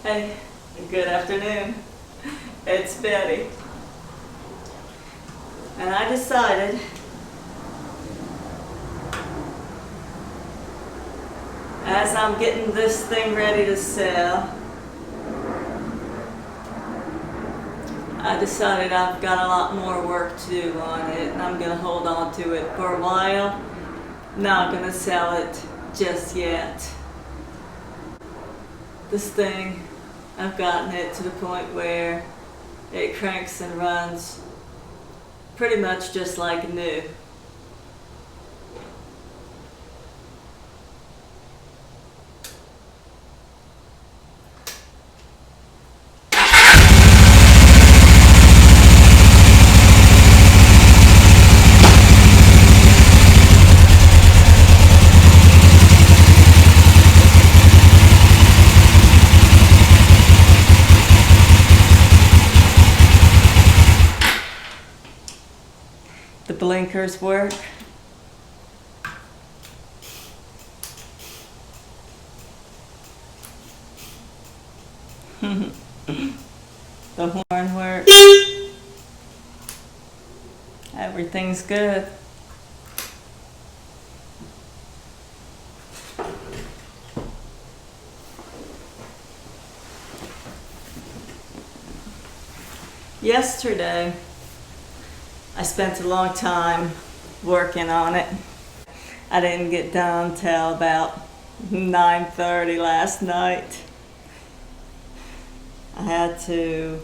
Hey, good afternoon. It's Betty. And I decided as I'm getting this thing ready to sell, I decided I've got a lot more work to do on it and I'm going to hold on to it for a while. Not going to sell it just yet. This thing, I've gotten it to the point where it cranks and runs pretty much just like new. The blinkers work. The horn works. Everything's good. Yesterday, I spent a long time working on it. I didn't get done till about 9:30 last night. I had to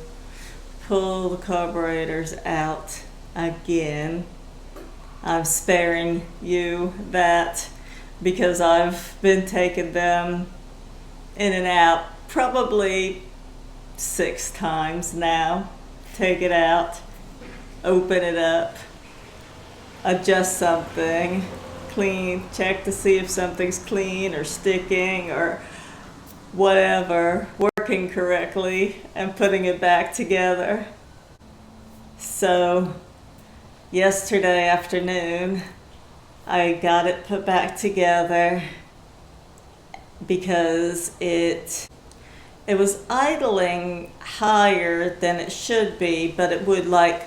pull the carburetors out again. I'm sparing you that because I've been taking them in and out probably 6 times now. Take it out, open it up, adjust something, clean, check to see if something's clean or sticking or whatever, working correctly, and putting it back together. So yesterday afternoon I got it put back together because it was idling higher than it should be, but it would, like,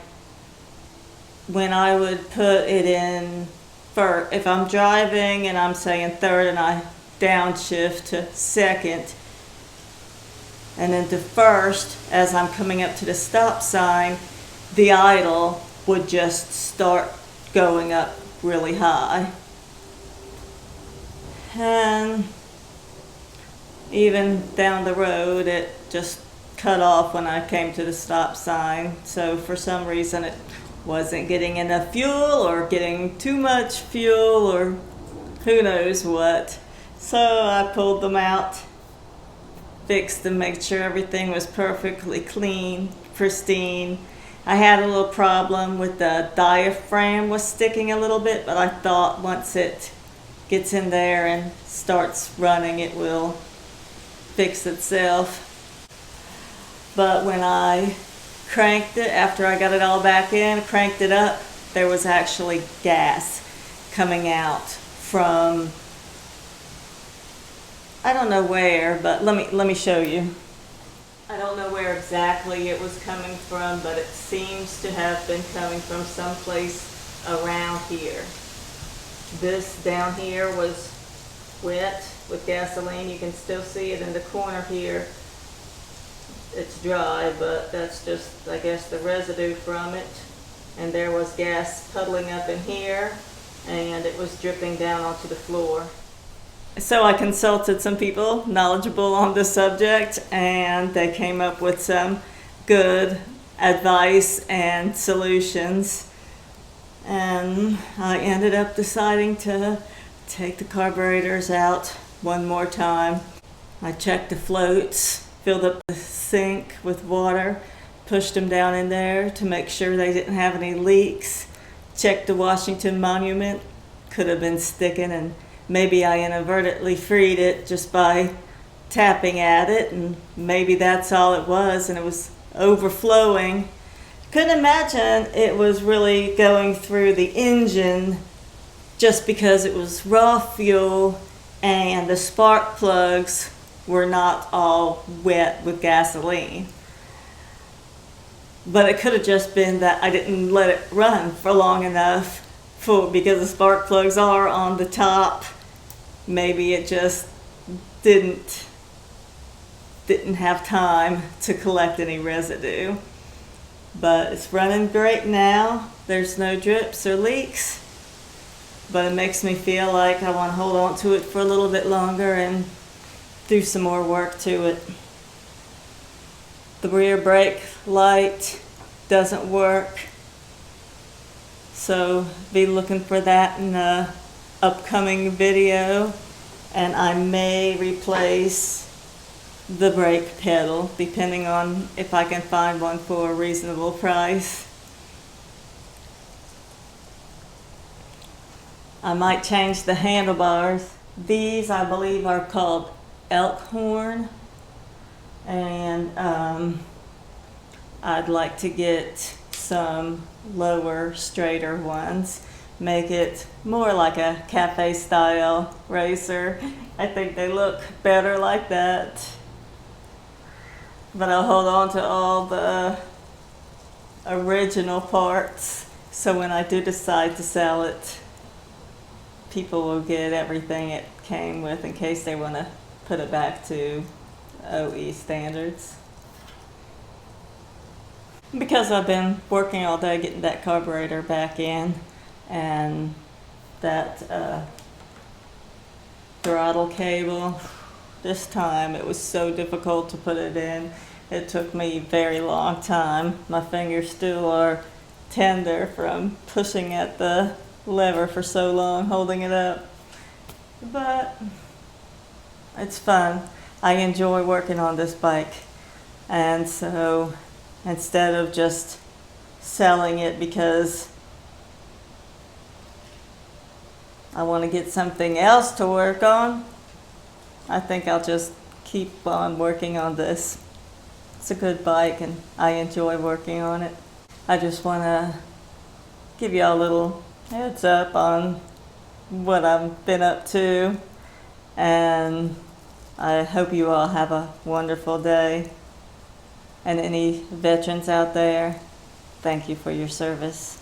when I would put it in first, if I'm driving and I'm saying third and I downshift to second and then to first, as I'm coming up to the stop sign, the idle would just start going up really high. And even down the road, it just cut off when I came to the stop sign. So for some reason it wasn't getting enough fuel or getting too much fuel or who knows what. So I pulled them out, fixed them, made sure everything was perfectly clean, pristine. I had a little problem with the diaphragm was sticking a little bit, but I thought once it gets in there and starts running, it will fix itself. But when I cranked it, after I got it all back in, cranked it up, there was actually gas coming out from, I don't know where, but let me show you. I don't know where exactly it was coming from, but it seems to have been coming from someplace around here. This down here was wet with gasoline. You can still see it in the corner here. It's dry, but that's just, I guess, the residue from it. And there was gas puddling up in here, and it was dripping down onto the floor. So I consulted some people knowledgeable on the subject, and they came up with some good advice and solutions. And I ended up deciding to take the carburetors out one more time. I checked the floats, filled up the sink with water, pushed them down in there to make sure they didn't have any leaks. Checked the Washington Monument, could have been sticking, and maybe I inadvertently freed it just by tapping at it, and maybe that's all it was, and it was overflowing. Couldn't imagine it was really going through the engine just because it was raw fuel and the spark plugs were not all wet with gasoline. But it could have just been that I didn't let it run for long enough because the spark plugs are on the top. Maybe it just didn't have time to collect any residue. But it's running great now. There's no drips or leaks. But it makes me feel like I want to hold on to it for a little bit longer and do some more work to it. The rear brake light doesn't work. So be looking for that in the upcoming video. And I may replace the brake pedal depending on if I can find one for a reasonable price. I might change the handlebars. These I believe are called Elkhorn, and I'd like to get some lower, straighter ones. Make it more like a cafe style racer. I think they look better like that. But I'll hold on to all the original parts, so when I do decide to sell it, people will get everything it came with in case they want to put it back to OE standards. Because I've been working all day getting that carburetor back in, and that throttle cable, this time it was so difficult to put it in. It took me a very long time. My fingers still are tender from pushing at the lever for so long, holding it up. But it's fun. I enjoy working on this bike. And so instead of just selling it because I want to get something else to work on, I think I'll just keep on working on this. It's a good bike and I enjoy working on it. I just want to give you all a little heads up on what I've been up to, and I hope you all have a wonderful day. And any veterans out there, thank you for your service.